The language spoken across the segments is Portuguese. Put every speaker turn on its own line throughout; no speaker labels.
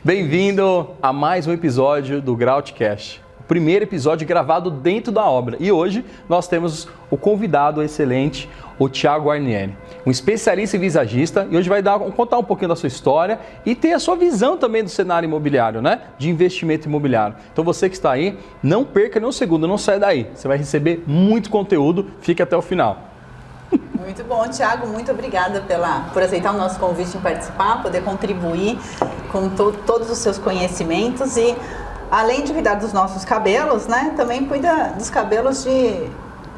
Bem-vindo a mais um episódio do Groutcast, o primeiro episódio gravado dentro da obra. E hoje nós temos o convidado excelente, o Thiago Guarnieri, um especialista em visagista, e hoje vai contar um pouquinho da sua história e ter a sua visão também do cenário imobiliário, né? De investimento imobiliário. Então você que está aí, não perca nem um segundo, não saia daí. Você vai receber muito conteúdo, fique até o final.
Muito bom, Thiago, muito obrigada por aceitar o nosso convite em participar, poder contribuir com todos os seus conhecimentos e, além de cuidar dos nossos cabelos, né, também cuida dos cabelos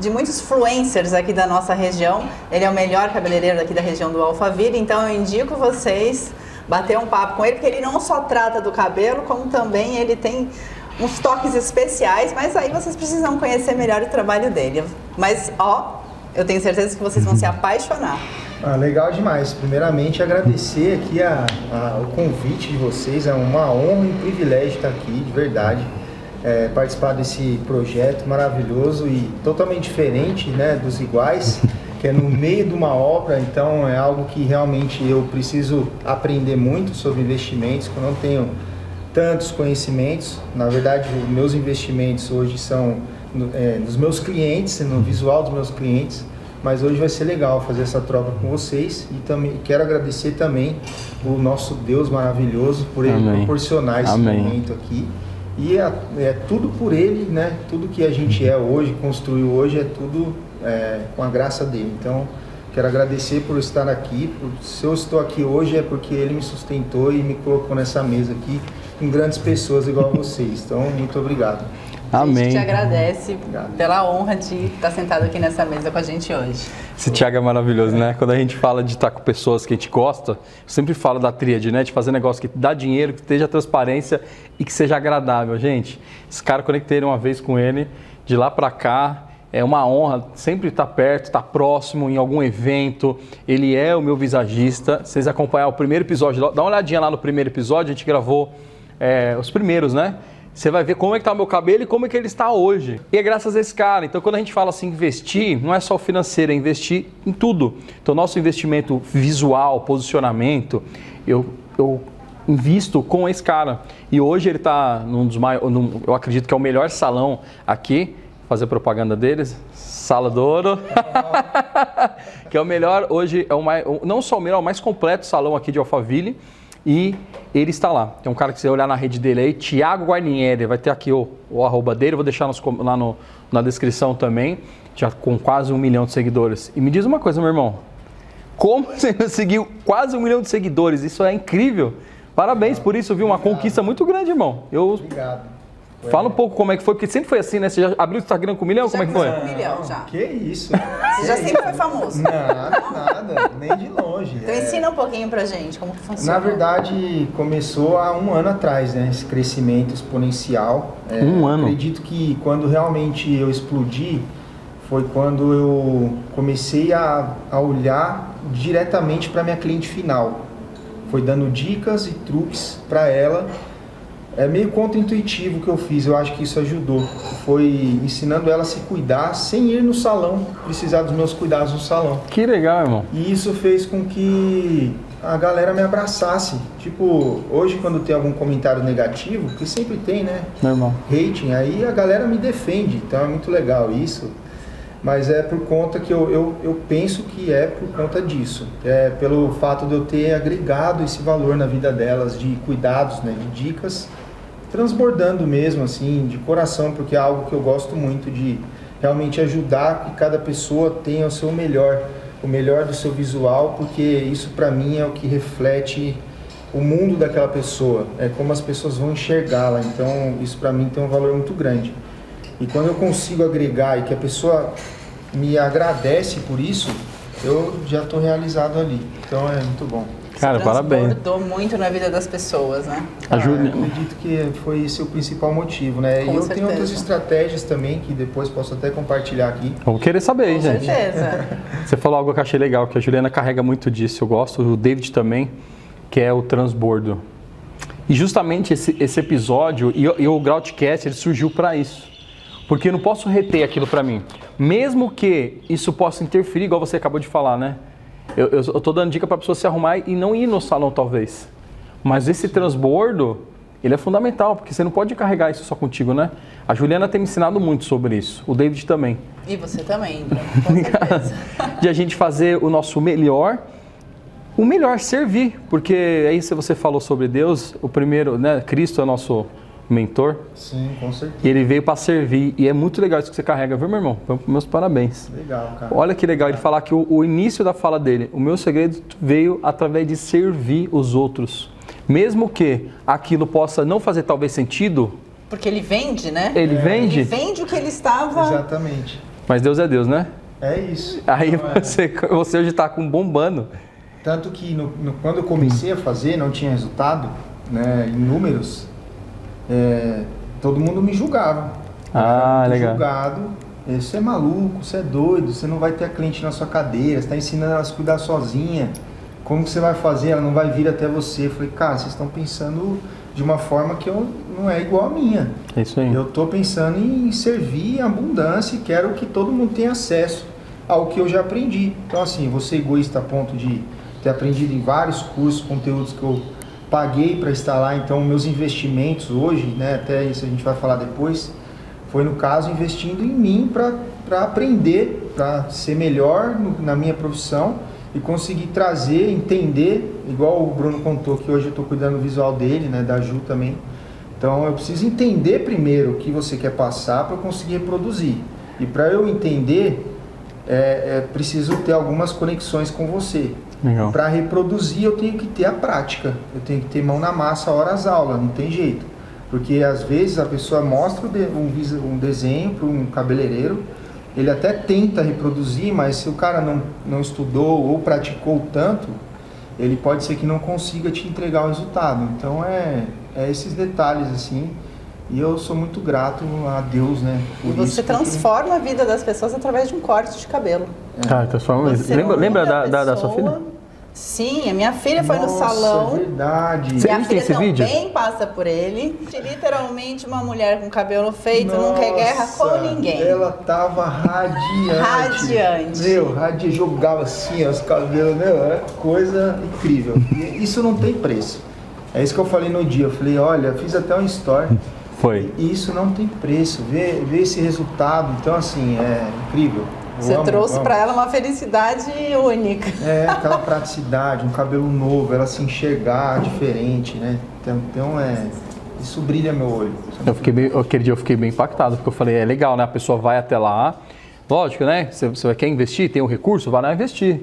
de muitos influencers aqui da nossa região. Ele é o melhor cabeleireiro daqui da região do Alphaville, então eu indico vocês bater um papo com ele, porque ele não só trata do cabelo, como também ele tem uns toques especiais, mas aí vocês precisam conhecer melhor o trabalho dele. Mas, eu tenho certeza que vocês vão se apaixonar.
Legal demais. Primeiramente, agradecer aqui o convite de vocês. É uma honra e um privilégio estar aqui, de verdade. Participar desse projeto maravilhoso e totalmente diferente, né, dos iguais, que é no meio de uma obra. Então, é algo que realmente eu preciso aprender muito sobre investimentos, que eu não tenho tantos conhecimentos. Na verdade, os meus investimentos hoje são nos meus clientes, no visual dos meus clientes, mas hoje vai ser legal fazer essa troca com vocês e também quero agradecer também o nosso Deus maravilhoso por ele proporcionar esse momento aqui e é tudo por ele, né? Tudo que a gente é hoje, construiu hoje, é tudo com a graça dele. Então quero agradecer por estar aqui. Se eu estou aqui hoje é porque ele me sustentou e me colocou nessa mesa aqui com grandes pessoas igual a vocês. Então muito obrigado.
Amém.
A gente te agradece pela honra de estar sentado aqui nessa mesa com a gente hoje.
Esse Thiago é maravilhoso, né? Quando a gente fala de estar com pessoas que a gente gosta, eu sempre falo da tríade, né? De fazer negócio que dá dinheiro, que esteja transparência e que seja agradável. Gente, esse cara, conectei uma vez com ele, de lá pra cá, é uma honra sempre estar perto, estar próximo em algum evento. Ele é o meu visagista. Vocês acompanharam o primeiro episódio, dá uma olhadinha lá no primeiro episódio, a gente gravou os primeiros, né? Você vai ver como é que está o meu cabelo e como é que ele está hoje. E é graças a esse cara. Então, quando a gente fala assim, investir, não é só o financeiro, é investir em tudo. Então, nosso investimento visual, posicionamento, eu invisto com esse cara. E hoje ele está num dos maiores, eu acredito que é o melhor salão aqui, fazer propaganda deles, Sala do Ouro, que é o melhor, hoje, não só o melhor, é o mais completo salão aqui de Alphaville. E ele está lá. Tem um cara que você olhar na rede dele aí, Thiago Guarnieri, vai ter aqui o arroba dele, vou deixar lá na descrição também, já com quase 1 milhão de seguidores. E me diz uma coisa, meu irmão, como você conseguiu quase 1 milhão de seguidores? Isso é incrível. Parabéns por isso, viu? Uma conquista muito grande, irmão.
Obrigado.
Fala um pouco como é que foi, porque sempre foi assim, né? Você já abriu o Instagram com 1 milhão? Como é que foi?
1 milhão já.
Que isso?
Você já sempre foi famoso?
Nada, nem de longe.
Então ensina um pouquinho pra gente como que funciona.
Na verdade, começou há 1 ano atrás, né? Esse crescimento exponencial.
1 ano?
Acredito que quando realmente eu explodi, foi quando eu comecei a olhar diretamente para minha cliente final. Foi dando dicas e truques para ela. É meio contra-intuitivo o que eu fiz, eu acho que isso ajudou. Foi ensinando ela a se cuidar sem ir no salão, precisar dos meus cuidados no salão.
Que legal, irmão.
E isso fez com que a galera me abraçasse. Tipo, hoje quando tem algum comentário negativo, que sempre tem, né?
Normal.
Rating, aí a galera me defende, então é muito legal isso. Mas é por conta que eu penso que é por conta disso. É pelo fato de eu ter agregado esse valor na vida delas, de cuidados, né, de dicas, transbordando mesmo, assim, de coração, porque é algo que eu gosto muito de realmente ajudar que cada pessoa tenha o melhor do seu visual, porque isso para mim é o que reflete o mundo daquela pessoa, é como as pessoas vão enxergá-la, então isso para mim tem um valor muito grande. E quando eu consigo agregar e que a pessoa me agradece por isso, eu já estou realizado ali. Então é muito bom.
Cara, parabéns.
Transbordou muito na vida das pessoas, né?
A Júlia.
Acredito que foi esse o principal motivo, né? E eu tenho outras estratégias também que depois posso até compartilhar aqui.
Vamos querer saber, hein, gente?
Com certeza.
Você falou algo que eu achei legal, que a Juliana carrega muito disso. Eu gosto, o David também, que é o transbordo. E justamente esse episódio e o Groutcast, ele surgiu para isso. Porque eu não posso reter aquilo para mim. Mesmo que isso possa interferir, igual você acabou de falar, né? Eu tô dando dica para a pessoa se arrumar e não ir no salão, talvez. Mas esse transbordo, ele é fundamental, porque você não pode carregar isso só contigo, né? A Juliana tem me ensinado muito sobre isso, o David também.
E você também, com certeza.
De a gente fazer o nosso melhor, o melhor servir, porque aí se você falou sobre Deus, o primeiro, né, Cristo é o nosso mentor.
Sim, com certeza.
E ele veio para servir, e é muito legal isso que você carrega, viu, meu irmão? Meus parabéns.
Legal, cara.
Olha que legal ele falar que o início da fala dele, o meu segredo veio através de servir os outros. Mesmo que aquilo possa não fazer talvez sentido.
Porque ele vende, né?
Ele vende?
Ele vende o que ele estava...
Exatamente.
Mas Deus é Deus, né?
É isso.
Aí
Então,
você hoje está com bombando.
Tanto que quando eu comecei a fazer, não tinha resultado, né, em números, todo mundo me julgava.
Ah, legal.
Julgado. Você é maluco, você é doido, você não vai ter a cliente na sua cadeira, você está ensinando ela a se cuidar sozinha. Como que você vai fazer? Ela não vai vir até você. Eu falei, cara, vocês estão pensando de uma forma que não é igual a minha.
É isso aí.
Eu estou pensando em servir em abundância e quero que todo mundo tenha acesso ao que eu já aprendi. Então, assim, vou ser egoísta a ponto de ter aprendido em vários cursos, conteúdos que eu paguei para estar lá. Então, meus investimentos hoje, né, até isso a gente vai falar depois, foi no caso investindo em mim para aprender, para ser melhor na minha profissão e conseguir trazer, entender, igual o Bruno contou que hoje eu estou cuidando do visual dele, né, da Ju também. Então eu preciso entender primeiro o que você quer passar para eu conseguir reproduzir. E para eu entender, preciso ter algumas conexões com você. Para reproduzir eu tenho que ter a prática, eu tenho que ter mão na massa horas aula, não tem jeito. Porque às vezes a pessoa mostra um desenho para um cabeleireiro, ele até tenta reproduzir, mas se o cara não estudou ou praticou tanto, ele pode ser que não consiga te entregar o resultado. Então é esses detalhes assim, e eu sou muito grato a Deus, né?
E você transforma a vida das pessoas através de um corte de cabelo.
Ah, transforma mesmo. Lembra da sua filha?
Sim, a minha filha foi no salão.
É verdade.
Você
Minha
tem
filha
esse vídeo?
também passa por ele. Literalmente uma mulher com cabelo feito não quer guerra com ninguém.
Ela tava radiante.
Radiante.
Meu, jogava assim os cabelos, meu, é coisa incrível. E isso não tem preço. É isso que eu falei no dia. Eu falei, olha, fiz até um story.
Foi.
E isso não tem preço. Ver esse resultado, então assim, é incrível.
Você trouxe para ela uma felicidade única.
Aquela praticidade, um cabelo novo, ela se enxergar diferente, né? Então isso brilha meu olho.
Aquele dia eu fiquei bem impactado, porque eu falei, é legal, né? A pessoa vai até lá, lógico, né? Você quer investir, tem o recurso, vai lá investir.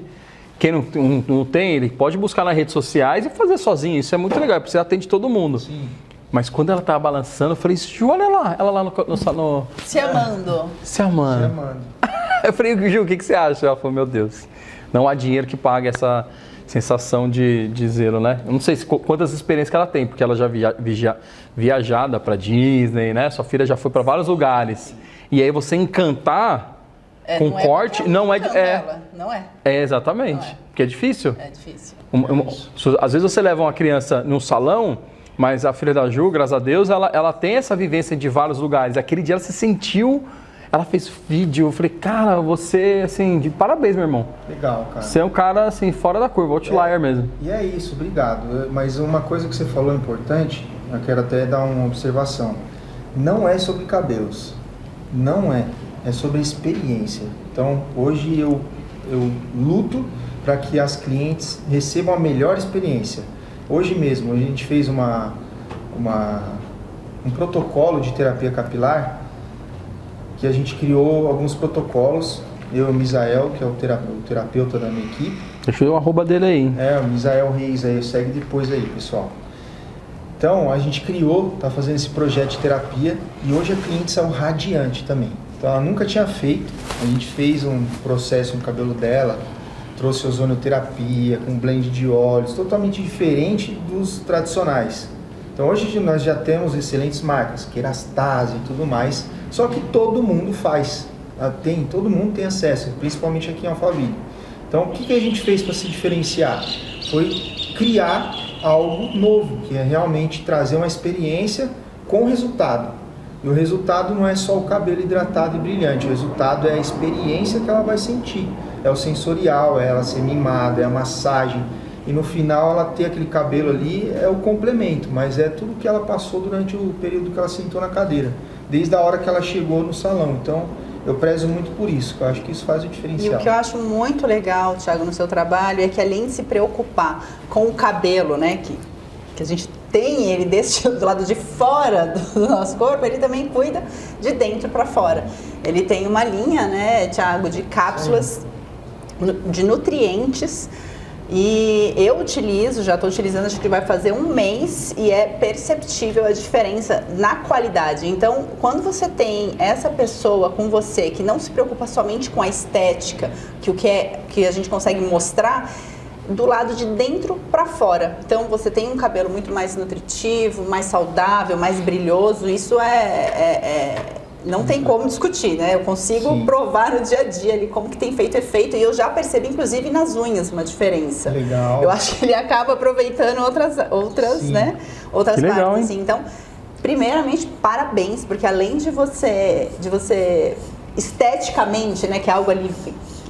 Quem não tem, ele pode buscar nas redes sociais e fazer sozinho. Isso é muito legal, porque você atende todo mundo.
Sim.
Mas quando ela tava balançando, eu falei, Ju, olha lá, ela lá no
Se amando.
Se amando. Eu falei, Ju, o que você acha? Ela falou, meu Deus, não há dinheiro que pague essa sensação de zelo, né? Eu não sei quantas experiências que ela tem, porque ela já viajada para Disney, né? Sua filha já foi para vários lugares. E aí você encantar com
não
corte, não é...
Não é.
Exatamente,
Não é.
porque é difícil.
É difícil.
Às vezes você leva uma criança num salão, mas a filha da Ju, graças a Deus, ela tem essa vivência de vários lugares. Aquele dia ela se sentiu... Ela fez vídeo, eu falei, cara, você, assim, de parabéns, meu irmão.
Legal, cara.
Você é um cara, assim, fora da curva, outlier mesmo.
E é isso, obrigado. Mas uma coisa que você falou importante, eu quero até dar uma observação. Não é sobre cabelos. Não é. É sobre experiência. Então, hoje eu luto para que as clientes recebam a melhor experiência. Hoje mesmo, a gente fez um protocolo de terapia capilar, que a gente criou alguns protocolos, eu e o Misael, que é o terapeuta da minha equipe.
Deixa eu ver o arroba dele aí.
O Misael Reis aí, segue depois aí, pessoal. Então, a gente criou, tá fazendo esse projeto de terapia e hoje a cliente saiu radiante também. Então, ela nunca tinha feito, a gente fez um processo no cabelo dela, trouxe ozonioterapia com blend de óleos, totalmente diferente dos tradicionais. Então, hoje nós já temos excelentes marcas, Kerastase e tudo mais, só que todo mundo faz, todo mundo tem acesso, principalmente aqui em Alphaville. Então, o que a gente fez para se diferenciar? Foi criar algo novo, que é realmente trazer uma experiência com resultado. E o resultado não é só o cabelo hidratado e brilhante, o resultado é a experiência que ela vai sentir. É o sensorial, é ela ser mimada, é a massagem. e no final ela ter aquele cabelo ali é o complemento, mas é tudo que ela passou durante o período que ela sentou na cadeira, desde a hora que ela chegou no salão. Então eu prezo muito por isso, eu acho que isso faz o diferencial.
E o que eu acho muito legal, Thiago, no seu trabalho é que além de se preocupar com o cabelo, né, que a gente tem ele do lado de fora do nosso corpo, ele também cuida de dentro para fora. Ele tem uma linha, né, Thiago, de cápsulas de nutrientes. E eu já estou utilizando, acho que vai fazer um mês e é perceptível a diferença na qualidade. Então, quando você tem essa pessoa com você que não se preocupa somente com a estética, que a gente consegue mostrar, do lado de dentro para fora. Então, você tem um cabelo muito mais nutritivo, mais saudável, mais brilhoso. Isso não tem como discutir, né? Eu consigo provar no dia a dia ali como que tem feito efeito e eu já percebi, inclusive, nas unhas uma diferença.
Legal.
Eu acho que ele acaba aproveitando outras partes,
legal,
assim. Então, primeiramente, parabéns, porque além de você esteticamente, né, que é algo ali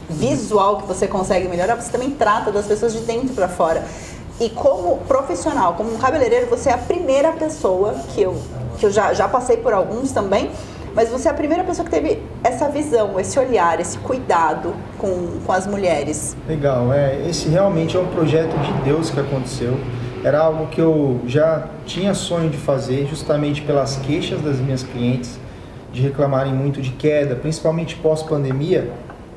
visual que você consegue melhorar, você também trata das pessoas de dentro para fora. E como profissional, como um cabeleireiro, você é a primeira pessoa que eu já passei por alguns também, mas você é a primeira pessoa que teve essa visão, esse olhar, esse cuidado com as mulheres.
Legal, esse realmente é um projeto de Deus que aconteceu. Era algo que eu já tinha sonho de fazer, justamente pelas queixas das minhas clientes, de reclamarem muito de queda, principalmente pós-pandemia,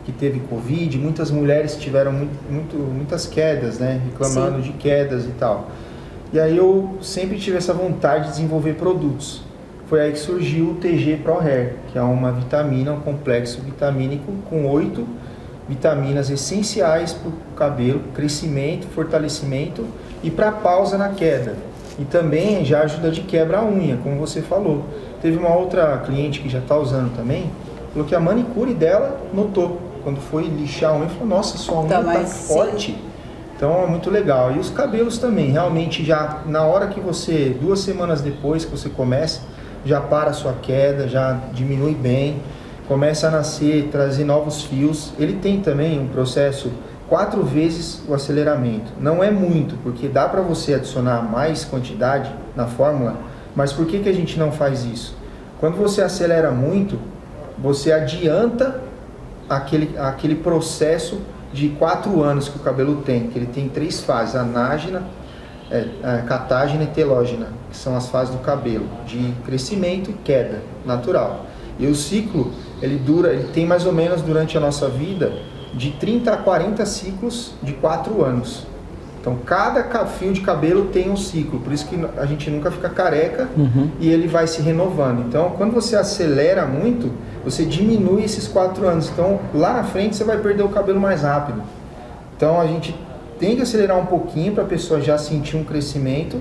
que teve Covid, muitas mulheres tiveram muitas quedas, né? Reclamando de quedas e tal. E aí eu sempre tive essa vontade de desenvolver produtos. Foi aí que surgiu o TG Pro Hair, que é uma vitamina, um complexo vitamínico com 8 vitaminas essenciais para o cabelo, crescimento, fortalecimento e para pausa na queda. E também já ajuda de quebra a unha, como você falou. Teve uma outra cliente que já está usando também, falou que a manicure dela notou. Quando foi lixar a unha, falou, nossa, sua unha está forte. Sim. Então é muito legal. E os cabelos também, realmente já na hora que 2 semanas depois que você começa, já para a sua queda, já diminui bem, começa a nascer, trazer novos fios. Ele tem também um processo 4 vezes o aceleramento. Não é muito, porque dá para você adicionar mais quantidade na fórmula, mas por que a gente não faz isso? Quando você acelera muito, você adianta aquele processo de 4 anos que o cabelo tem, que ele tem 3 fases, anágena, catágena e telógena, que são as fases do cabelo, de crescimento e queda natural. E o ciclo, ele tem mais ou menos durante a nossa vida, de 30 a 40 ciclos de 4 anos. Então, cada fio de cabelo tem um ciclo, por isso que a gente nunca fica careca e ele vai se renovando. Então, quando você acelera muito, você diminui esses 4 anos. Então, lá na frente, você vai perder o cabelo mais rápido. Então, a gente tem que acelerar um pouquinho para a pessoa já sentir um crescimento,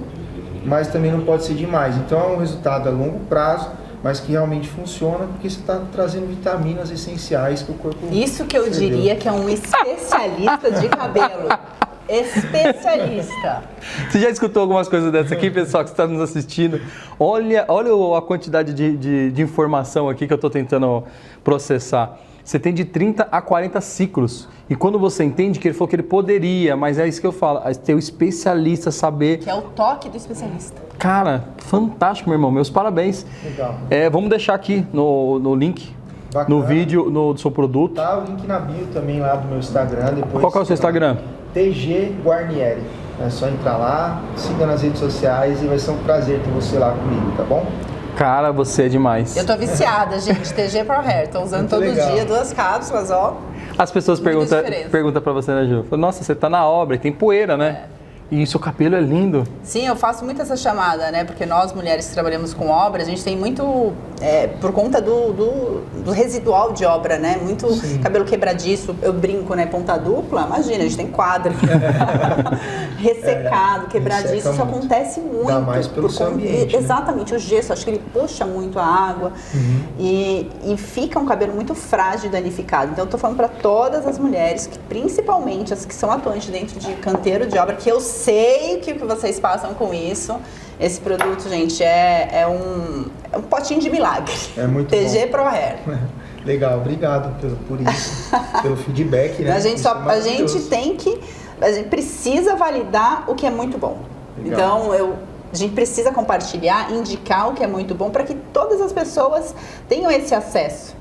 mas também não pode ser demais. Então, é um resultado a longo prazo, mas que realmente funciona, porque você está trazendo vitaminas essenciais que o corpo...
Isso que eu diria que é um especialista de cabelo. Especialista.
Você já escutou algumas coisas dessa aqui, pessoal, que está nos assistindo? Olha a quantidade de informação aqui que eu estou tentando processar. Você tem de 30 a 40 ciclos. E quando você entende que ele falou que ele poderia, mas é isso que eu falo, ter o especialista saber...
Que é o toque do especialista.
Cara, fantástico, meu irmão. Meus parabéns.
Legal.
Vamos deixar aqui no link,
Bacana.
no vídeo, do seu produto.
Tá o link na bio também lá do meu Instagram. Depois
Qual que é o seu Instagram?
TG Guarnieri. É só entrar lá, siga nas redes sociais e vai ser um prazer ter você lá comigo, tá bom?
Cara, você é demais.
Eu tô viciada, gente. TG Pro Hair. Tô usando todo dia 2 cápsulas, ó.
As pessoas perguntam pra você, né, Ju? Falam, nossa, você tá na obra e tem poeira, né? E seu cabelo é lindo.
Sim, eu faço muito essa chamada, né? Porque nós, mulheres que trabalhamos com obra, a gente tem muito, por conta do residual de obra, né? Muito cabelo quebradiço, eu brinco, né? Ponta dupla, imagina, a gente tem quadro. Ressecado, quebradiço, isso acontece muito.
Dá mais pelo seu ambiente,
exatamente, né? O gesso, acho que ele puxa muito a água e fica um cabelo muito frágil e danificado. Então, eu tô falando para todas as mulheres, principalmente as que são atuantes dentro de canteiro de obra, que eu sei que o que vocês passam com isso. Esse produto, gente, é um potinho de milagre.
É muito
TG
bom.
Pro Hair.
Legal, obrigado por isso, pelo feedback, né?
A gente tem que a gente precisa validar o que é muito bom.
Legal.
Então, a gente precisa compartilhar, indicar o que é muito bom para que todas as pessoas tenham esse acesso.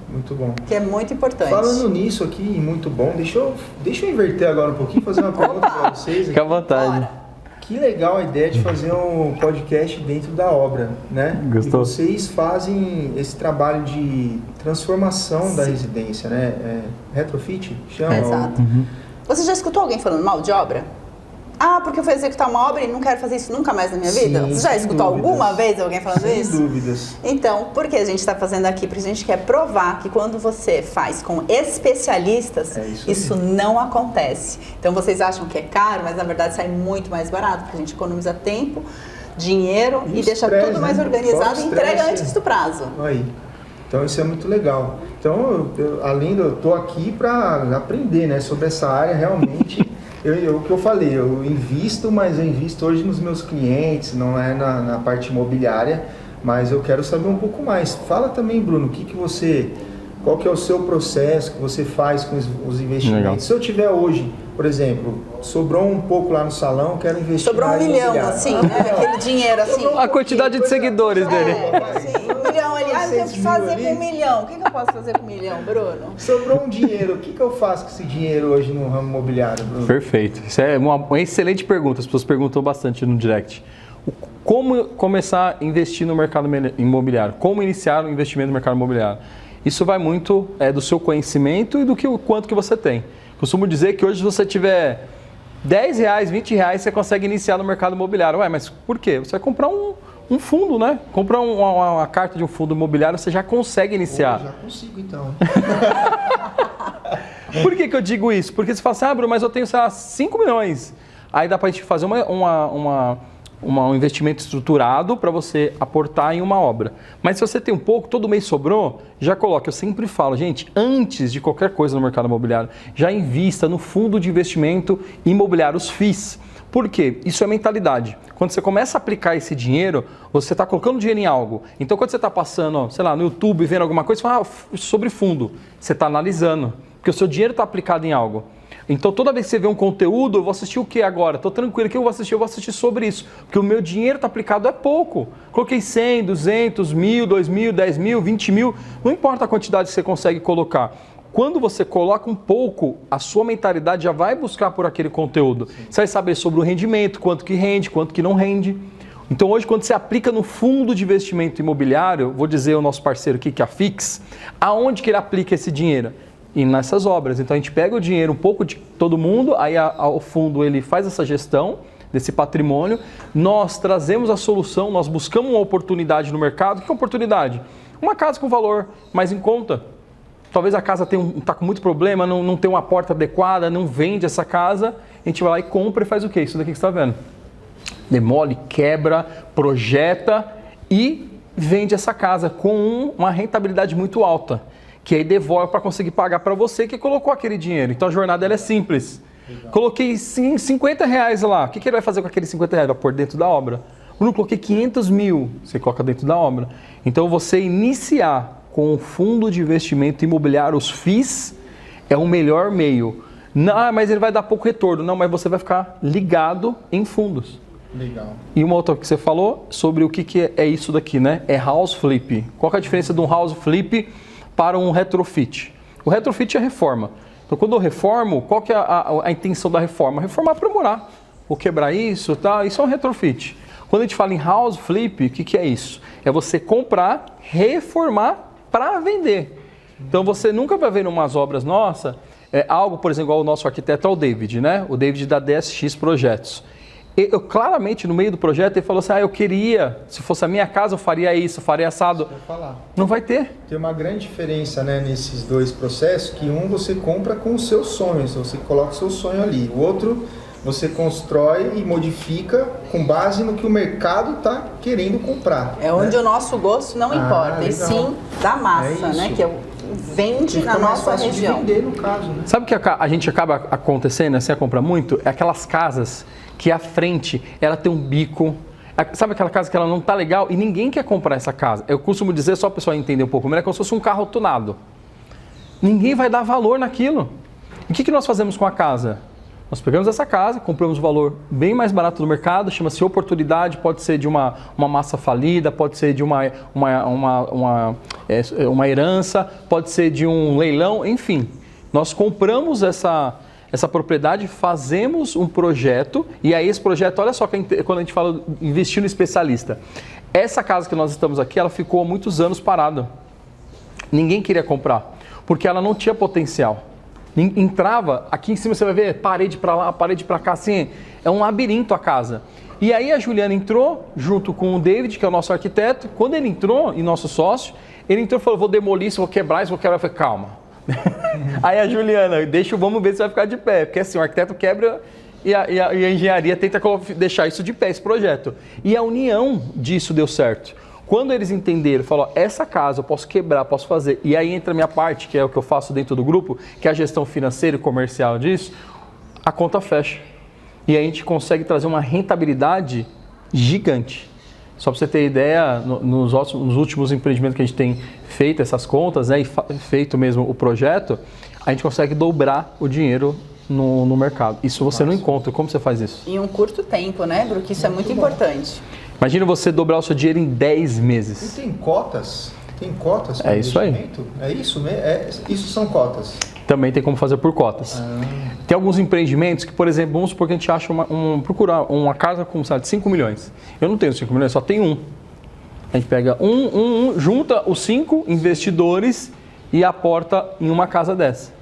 Muito bom.
Que é muito importante.
Falando nisso aqui, muito bom, deixa eu inverter agora um pouquinho, fazer uma pergunta para vocês.
Fica à vontade.
Bora.
Que legal a ideia de fazer um podcast dentro da obra, né?
Gostou?
E vocês fazem esse trabalho de transformação da residência, né? Retrofit, chama?
Exato. Você já escutou alguém falando mal de obra? Ah, porque eu fui executar uma obra e não quero fazer isso nunca mais na minha vida?
Sim,
Você já
sem
escutou
dúvidas.
alguma vez alguém falando
Sem
isso?
dúvidas.
Então, por que a gente está fazendo aqui? Porque a gente quer provar que quando você faz com especialistas,
É isso
isso não acontece. Então, vocês acham que é caro, mas na verdade sai muito mais barato, porque a gente economiza tempo, dinheiro e deixa
estresse,
tudo mais
né?
organizado
Fora
e entrega
estresse.
antes do prazo.
Aí. Então isso é muito legal. Então, além de eu estou aqui para aprender, né, sobre essa área realmente. O que eu falei, eu invisto, mas eu invisto hoje nos meus clientes, não é na parte imobiliária, mas eu quero saber um pouco mais. Fala também, Bruno, qual que é o seu processo que você faz com os investimentos?
Legal.
Se eu tiver hoje, por exemplo, sobrou um pouco lá no salão, quero investir
Sobrou
na
$1 milhão,
imobiliária.
assim, né? Aquele dinheiro assim.
A quantidade de seguidores dele.
Sim, $1 milhão ali. Ah, eu tenho que
600
fazer
mil
com
ali.
$1 milhão. O que eu posso fazer com $1 milhão, Bruno?
Sobrou um dinheiro, o que eu faço com esse dinheiro hoje no ramo imobiliário, Bruno?
Perfeito. Isso é uma excelente pergunta. As pessoas perguntam bastante no direct. Como começar a investir no mercado imobiliário? Como iniciar o investimento no mercado imobiliário? Isso vai muito do seu conhecimento e do quanto que você tem. Costumo dizer que hoje, se você tiver R$10, R$20, você consegue iniciar no mercado imobiliário. Ué, mas por quê? Você vai comprar um fundo, né? Comprar uma carta de um fundo imobiliário, você já consegue iniciar.
Já consigo, então.
Por que eu digo isso? Porque você fala assim, Bruno, mas eu tenho, sei lá, 5 milhões. Aí dá pra gente fazer um investimento estruturado para você aportar em uma obra. Mas se você tem um pouco, todo mês sobrou, já coloca. Eu sempre falo, gente, antes de qualquer coisa no mercado imobiliário, já invista no fundo de investimento imobiliário, os FIIs. Por quê? Isso é mentalidade. Quando você começa a aplicar esse dinheiro, você está colocando dinheiro em algo. Então, quando você está passando, sei lá, no YouTube, vendo alguma coisa, você fala, sobre fundo. Você está analisando, porque o seu dinheiro está aplicado em algo. Então, toda vez que você vê um conteúdo, eu vou assistir o que agora? Estou tranquilo, o que eu vou assistir sobre isso. Porque o meu dinheiro está aplicado é pouco. Coloquei 100, 200, 1.000, 2.000, 10.000, 20 mil. Não importa a quantidade que você consegue colocar. Quando você coloca um pouco, a sua mentalidade já vai buscar por aquele conteúdo. Você vai saber sobre o rendimento, quanto que rende, quanto que não rende. Então, hoje, quando você aplica no fundo de investimento imobiliário, vou dizer o nosso parceiro aqui, que é a Fix, aonde que ele aplica esse dinheiro? E nessas obras. Então a gente pega o dinheiro um pouco de todo mundo, aí o fundo ele faz essa gestão desse patrimônio, nós trazemos a solução, nós buscamos uma oportunidade no mercado. O que é oportunidade? Uma casa com valor mais em conta. Talvez a casa está com muito problema, não tem uma porta adequada, não vende essa casa, a gente vai lá e compra e faz o quê? Isso daqui que você está vendo. Demole, quebra, projeta e vende essa casa com uma rentabilidade muito alta, que aí devolve para conseguir pagar para você que colocou aquele dinheiro. Então a jornada ela é simples. Legal. Coloquei R$50 lá. O que ele vai fazer com aqueles R$50? Vai pôr dentro da obra. Eu não coloquei 500 mil. Você coloca dentro da obra. Então você iniciar com o fundo de investimento imobiliário, os FIIs, é o melhor meio. Não, mas ele vai dar pouco retorno. Não, mas você vai ficar ligado em fundos.
Legal.
E uma outra que você falou sobre o que é isso daqui, né? É house flip. Qual que é a diferença de um house flip para um retrofit? O retrofit é reforma. Então, quando eu reformo, qual que é a intenção da reforma? Reformar para morar. Ou quebrar isso, tá? Isso é um retrofit. Quando a gente fala em house flip, o que é isso? É você comprar, reformar para vender. Então, você nunca vai ver em umas obras nossas, algo, por exemplo, igual o nosso arquiteto é o David, né? O David da DSX Projetos. Eu claramente, no meio do projeto, ele falou assim, eu queria, se fosse a minha casa, eu faria isso, eu faria assado. Não vai ter.
Tem uma grande diferença, né, nesses dois processos, que um você compra com os seus sonhos, você coloca o seu sonho ali. O outro, você constrói e modifica com base no que o mercado está querendo comprar.
É onde o nosso gosto não importa, e
legal.
sim da massa, né, que vende na nossa região.
De vender, no caso, né?
Sabe o que a gente acaba acontecendo, assim, a compra muito? É aquelas casas que a frente, ela tem um bico. Sabe aquela casa que ela não tá legal e ninguém quer comprar essa casa? Eu costumo dizer, só para o pessoal entender um pouco melhor, é como se fosse um carro tunado. Ninguém vai dar valor naquilo. E o que nós fazemos com a casa? Nós pegamos essa casa, compramos um valor bem mais barato do mercado, chama-se oportunidade, pode ser de uma massa falida, pode ser de uma herança, pode ser de um leilão, enfim. Nós compramos essa propriedade, fazemos um projeto, e aí esse projeto, olha só, quando a gente fala investir no especialista, essa casa que nós estamos aqui, ela ficou há muitos anos parada. Ninguém queria comprar, porque ela não tinha potencial. Entrava, aqui em cima você vai ver parede para lá, parede para cá, assim, é um labirinto a casa. E aí a Juliana entrou, junto com o David, que é o nosso arquiteto. Quando ele entrou, e nosso sócio, ele entrou e falou, vou demolir isso, vou quebrar isso, vou quebrar. Eu falei, calma. Aí a Juliana, vamos ver se vai ficar de pé. Porque assim, o arquiteto quebra e a engenharia tenta deixar isso de pé, esse projeto. E a união disso deu certo. Quando eles entenderam, falaram, essa casa eu posso quebrar, posso fazer. E aí entra a minha parte, que é o que eu faço dentro do grupo, que é a gestão financeira e comercial disso, a conta fecha. E aí a gente consegue trazer uma rentabilidade gigante. Só para você ter ideia, nos últimos empreendimentos que a gente tem feito essas contas, né, e feito mesmo o projeto, a gente consegue dobrar o dinheiro no mercado. Isso você não encontra. Como você faz isso?
Em um curto tempo, né, Bruno? Isso é muito importante.
Imagina você dobrar o seu dinheiro em 10 meses.
E tem cotas? Tem cotas para
isso aí.
É isso mesmo? Isso são cotas?
Também tem como fazer por cotas. Tem alguns empreendimentos que, por exemplo, vamos supor que a gente acha procurar uma casa com, sabe, de 5 milhões. Eu não tenho 5 milhões, só tenho um. A gente pega junta os 5 investidores e aporta em uma casa dessa.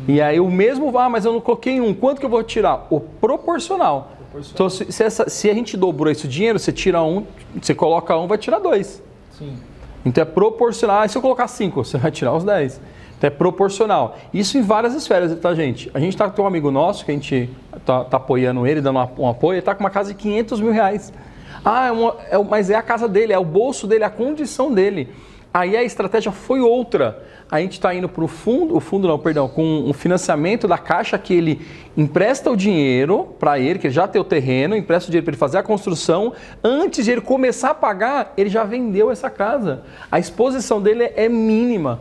E aí o mesmo, mas eu não coloquei um. Quanto que eu vou tirar? O proporcional. Então, se a gente dobrou esse dinheiro, você tira um, você coloca um, vai tirar 2.
Sim.
Então é proporcional. Se eu colocar 5, você vai tirar os 10. Então é proporcional. Isso em várias esferas, tá, gente? A gente tem um amigo nosso que a gente tá apoiando ele, dando um apoio, ele tá com uma casa de 500 mil reais. Mas é a casa dele, é o bolso dele, é a condição dele. Aí a estratégia foi outra. A gente está indo para com um financiamento da Caixa, que ele empresta o dinheiro para ele, que ele já tem o terreno, empresta o dinheiro para ele fazer a construção. Antes de ele começar a pagar, ele já vendeu essa casa. A exposição dele é mínima.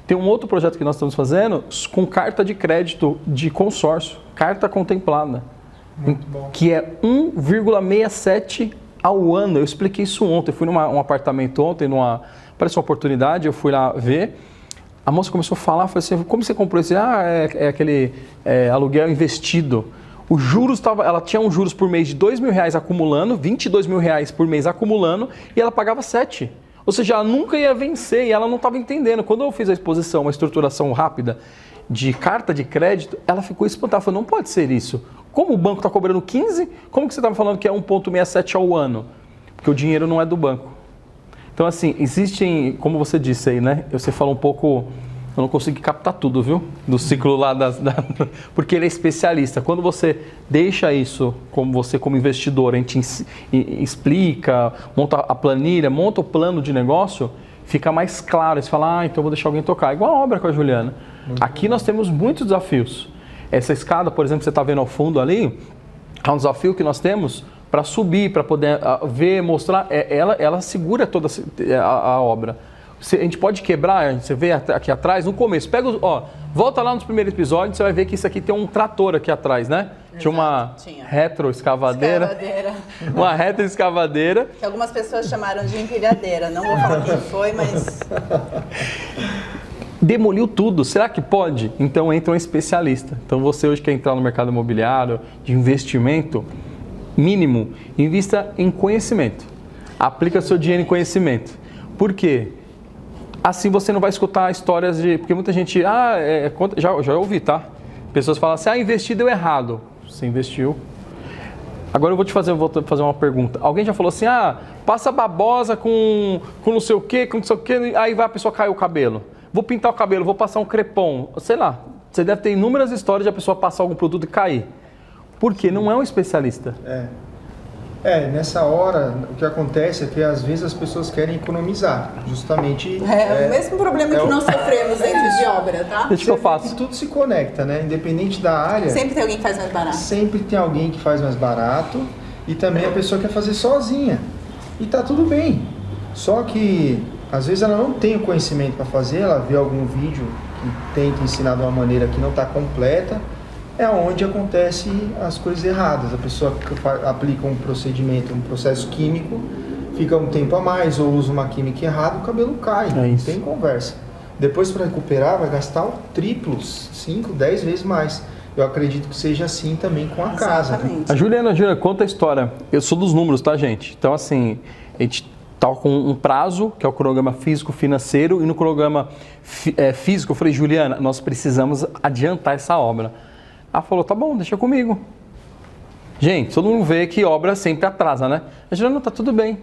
Tem um outro projeto que nós estamos fazendo com carta de crédito de consórcio, carta contemplada, que é 1,67 ao ano. Eu expliquei isso ontem, eu fui num apartamento ontem, parece uma oportunidade, eu fui lá ver. A moça começou a falar, falou assim, como você comprou esse? É aquele aluguel investido. Os juros, ela tinha uns juros por mês de R$2 mil acumulando, R$22 mil por mês acumulando, e ela pagava 7. Ou seja, ela nunca ia vencer e ela não estava entendendo. Quando eu fiz a exposição, uma estruturação rápida de carta de crédito, ela ficou espantada, falou, não pode ser isso. Como o banco está cobrando 15, como que você estava falando que é 1,67 ao ano? Porque o dinheiro não é do banco. Então, assim, existem, como você disse aí, né? Você falou um pouco, eu não consegui captar tudo, viu? Do ciclo lá porque ele é especialista. Quando você deixa isso, como investidor, a gente explica, monta a planilha, monta o plano de negócio, fica mais claro. Você fala, então eu vou deixar alguém tocar. Igual a obra com a Juliana. Aqui nós temos muitos desafios. Essa escada, por exemplo, que você está vendo ao fundo ali, é um desafio que nós temos para subir, para poder ver, mostrar, ela segura toda a obra. A gente pode quebrar, você vê aqui atrás, no começo, volta lá nos primeiros episódios, você vai ver que isso aqui tem um trator aqui atrás, né? Exato, tinha uma retroescavadeira. Uma retroescavadeira.
Que algumas pessoas chamaram de empilhadeira, não vou falar quem foi, mas...
Demoliu tudo, será que pode? Então entra um especialista. Então você hoje quer entrar no mercado imobiliário, de investimento, mínimo, invista em conhecimento. Aplica seu dinheiro em conhecimento. Por quê? Assim você não vai escutar histórias de... Porque muita gente... já ouvi, tá? Pessoas falam assim, investir deu errado. Você investiu. Agora eu vou fazer uma pergunta. Alguém já falou assim, passa babosa com não sei o quê, aí a pessoa cai o cabelo. Vou pintar o cabelo, vou passar um crepom. Sei lá, você deve ter inúmeras histórias de a pessoa passar algum produto e cair. Porque não é um especialista.
Nessa hora, o que acontece é que às vezes as pessoas querem economizar, justamente...
o mesmo problema que nós sofremos dentro de obra, tá?
Deixa que eu faço.
Tudo se conecta, né? Independente da área...
Sempre tem alguém que faz mais barato.
Sempre tem alguém que faz mais barato e também a pessoa quer fazer sozinha. E tá tudo bem. Só que, às vezes ela não tem o conhecimento para fazer, ela vê algum vídeo que tenta ensinar de uma maneira que não está completa. é onde acontecem as coisas erradas. A pessoa aplica um procedimento, um processo químico, fica um tempo a mais ou usa uma química errada, o cabelo cai, não tem conversa. Depois, para recuperar, vai gastar o triplo, 5, 10 vezes mais. Eu acredito que seja assim também com a casa. Né?
A Juliana, conta a história. Eu sou dos números, tá, gente? Então, assim, a gente tá com um prazo, que é o cronograma físico-financeiro, e no cronograma físico eu falei, Juliana, nós precisamos adiantar essa obra. Ela falou, tá bom, deixa comigo. Gente, todo mundo vê que obra sempre atrasa, né? A Juliana, tá tudo bem. Eu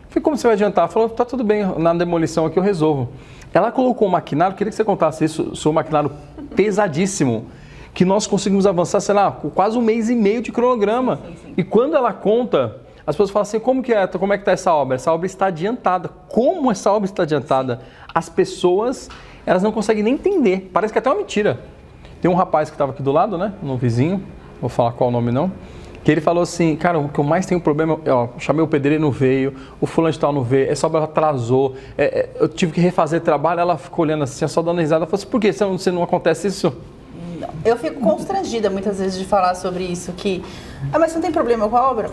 falei, como você vai adiantar? Ela falou, tá tudo bem, na demolição aqui eu resolvo. Ela colocou um maquinário, queria que você contasse isso, seu maquinário pesadíssimo, que nós conseguimos avançar, sei lá, quase 1 mês e meio de cronograma. Sim. E quando ela conta, as pessoas falam assim, como é que está essa obra? Essa obra está adiantada. Como essa obra está adiantada? As pessoas, elas não conseguem nem entender. Parece que é até uma mentira. Tem um rapaz que estava aqui do lado, né, um vizinho, vou falar qual o nome não, que ele falou assim, cara, o que eu mais tenho problema, chamei o pedreiro e não veio, o fulano de tal não veio, essa obra atrasou, eu tive que refazer trabalho, ela ficou olhando assim, só dando risada, ela falou assim, por que você não acontece isso?
Eu fico constrangida muitas vezes de falar sobre isso, mas você não tem problema com a obra?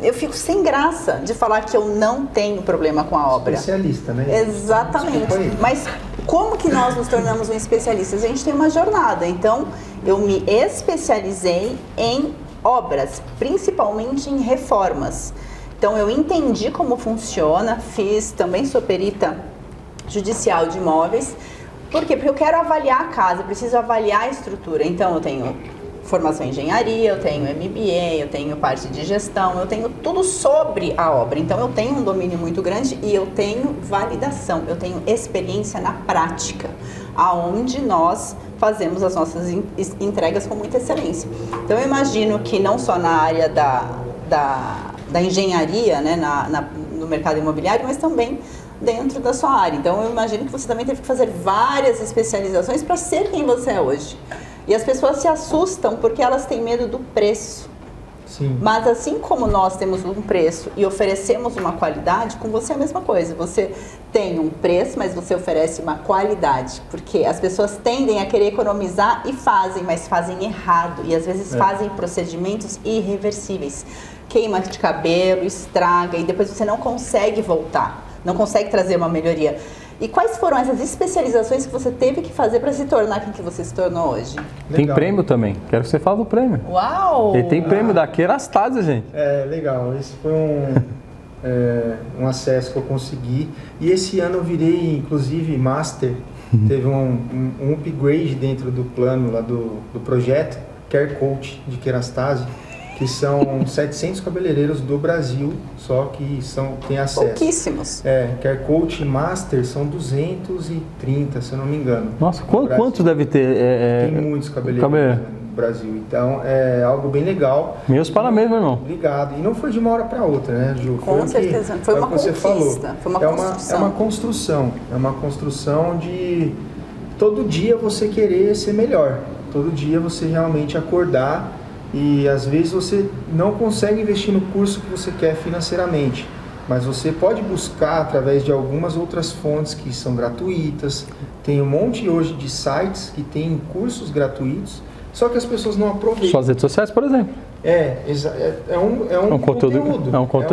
Eu fico sem graça de falar que eu não tenho problema com a obra.
Especialista, né?
Exatamente. Mas como que nós nos tornamos um especialista? A gente tem uma jornada, então eu me especializei em obras, principalmente em reformas. Então eu entendi como funciona, também sou perita judicial de imóveis. Por quê? Porque eu quero avaliar a casa, eu preciso avaliar a estrutura. Então eu tenho formação em engenharia, eu tenho MBA, eu tenho parte de gestão, eu tenho tudo sobre a obra. Então eu tenho um domínio muito grande e eu tenho validação, eu tenho experiência na prática, aonde nós fazemos as nossas entregas com muita excelência. Então eu imagino que não só na área da engenharia, né, no mercado imobiliário, mas também dentro da sua área. Então eu imagino que você também teve que fazer várias especializações para ser quem você é hoje. E as pessoas se assustam porque elas têm medo do preço.
Sim.
Mas assim como nós temos um preço e oferecemos uma qualidade, com você é a mesma coisa. Você tem um preço, mas você oferece uma qualidade. Porque as pessoas tendem a querer economizar e fazem, mas fazem errado. E às vezes fazem procedimentos irreversíveis. Queima de cabelo, estraga e depois você não consegue voltar. Não consegue trazer uma melhoria. E quais foram essas especializações que você teve que fazer para se tornar quem que você se tornou hoje?
Tem prêmio também. Quero que você fale do prêmio.
Uau!
E tem prêmio da Kerastase, gente.
Legal. Esse foi um acesso que eu consegui. E esse ano eu virei, inclusive, Master. Teve um upgrade dentro do plano lá do projeto, Care Coach de Kerastase, que são 700 cabeleireiros do Brasil, só que têm acesso.
Pouquíssimos.
Care Coach Master são 230, se eu não me engano.
Nossa, quantos deve ter?
Tem muitos cabeleireiros no Brasil, então é algo bem legal.
Meus parabéns, meu irmão.
Obrigado. E não foi de uma hora para outra, né, Ju?
Com certeza. Foi uma conquista. Foi uma construção.
É uma construção. É uma construção de todo dia você querer ser melhor. Todo dia você realmente acordar. E às vezes você não consegue investir no curso que você quer financeiramente, mas você pode buscar através de algumas outras fontes que são gratuitas. Tem um monte hoje de sites que tem cursos gratuitos, só que as pessoas não aproveitam.
Suas redes sociais, por exemplo.
É um conteúdo.
É um conteúdo.